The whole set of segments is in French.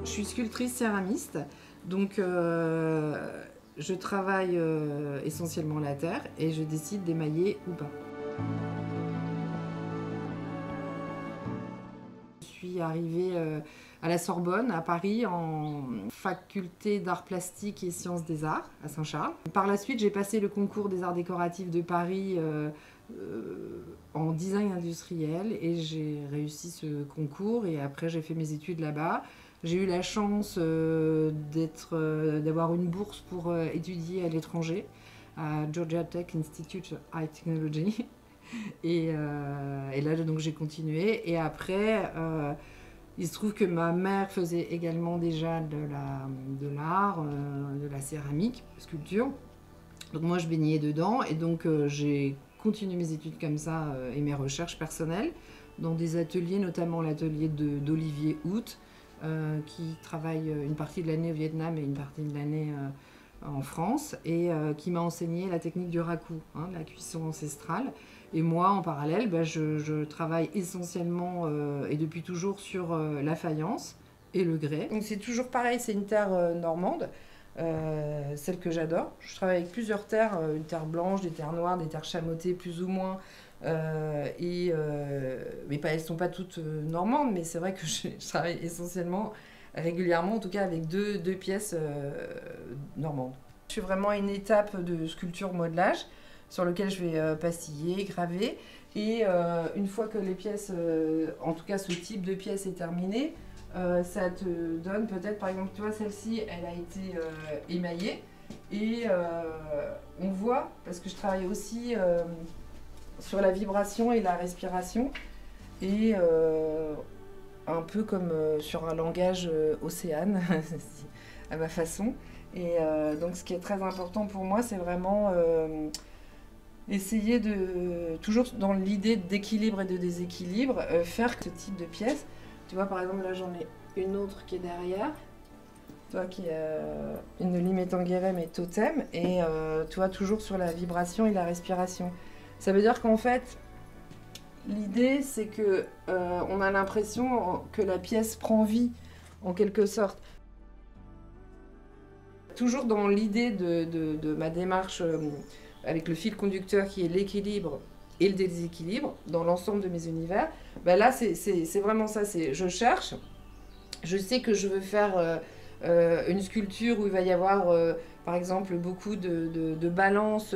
Je suis sculptrice céramiste, donc je travaille essentiellement la terre et je décide d'émailler ou pas. Je suis arrivée à la Sorbonne, à Paris, en faculté d'art plastique et sciences des arts, à Saint-Charles. Par la suite, j'ai passé le concours des arts décoratifs de Paris en design industriel et j'ai réussi ce concours et après j'ai fait mes études là-bas. J'ai eu la chance d'avoir une bourse pour étudier à l'étranger, à Georgia Tech Institute of High Technology. Et là, donc, j'ai continué. Et après, il se trouve que ma mère faisait également déjà de l'art, de la céramique, sculpture. Donc moi, je baignais dedans. Et donc, j'ai continué mes études comme ça et mes recherches personnelles dans des ateliers, notamment l'atelier d'Olivier Hout, qui travaille une partie de l'année au Vietnam et une partie de l'année en France, et qui m'a enseigné la technique du raku, la cuisson ancestrale. Et moi, en parallèle, je travaille essentiellement et depuis toujours sur la faïence et le grès. Donc c'est toujours pareil, c'est une terre normande, celle que j'adore. Je travaille avec plusieurs terres, une terre blanche, des terres noires, des terres chamottées plus ou moins. Mais elles ne sont pas toutes normandes, mais c'est vrai que je travaille essentiellement, régulièrement en tout cas, avec deux pièces normandes. Je suis vraiment à une étape de sculpture modelage sur lequel je vais pastiller, graver, et une fois que les pièces, en tout cas ce type de pièce est terminé, ça te donne peut-être, par exemple, tu vois, celle-ci, elle a été émaillée, et on voit, parce que je travaille aussi sur la vibration et la respiration, et un peu comme sur un langage océane, à ma façon. Et donc ce qui est très important pour moi, c'est vraiment essayer de, toujours dans l'idée d'équilibre et de déséquilibre, faire ce type de pièce. Tu vois, par exemple, là j'en ai une autre qui est derrière, tu vois, qui est une Limetanguérem et Totem, et tu vois, toujours sur la vibration et la respiration. Ça veut dire qu'en fait, l'idée c'est que on a l'impression que la pièce prend vie, en quelque sorte. Toujours dans l'idée de ma démarche avec le fil conducteur qui est l'équilibre et le déséquilibre dans l'ensemble de mes univers, ben là c'est vraiment ça, je cherche, je sais que je veux faire une sculpture où il va y avoir par exemple beaucoup de balance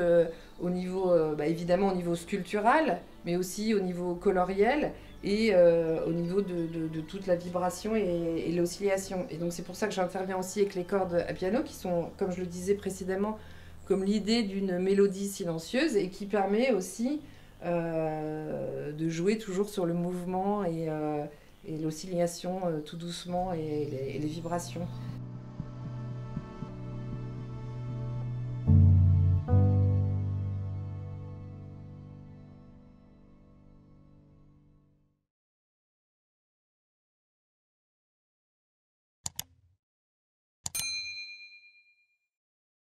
au niveau, évidemment au niveau sculptural, mais aussi au niveau coloriel et au niveau de toute la vibration et l'oscillation. Et donc c'est pour ça que j'interviens aussi avec les cordes à piano qui sont, comme je le disais précédemment, comme l'idée d'une mélodie silencieuse et qui permet aussi de jouer toujours sur le mouvement et l'oscillation tout doucement et les vibrations.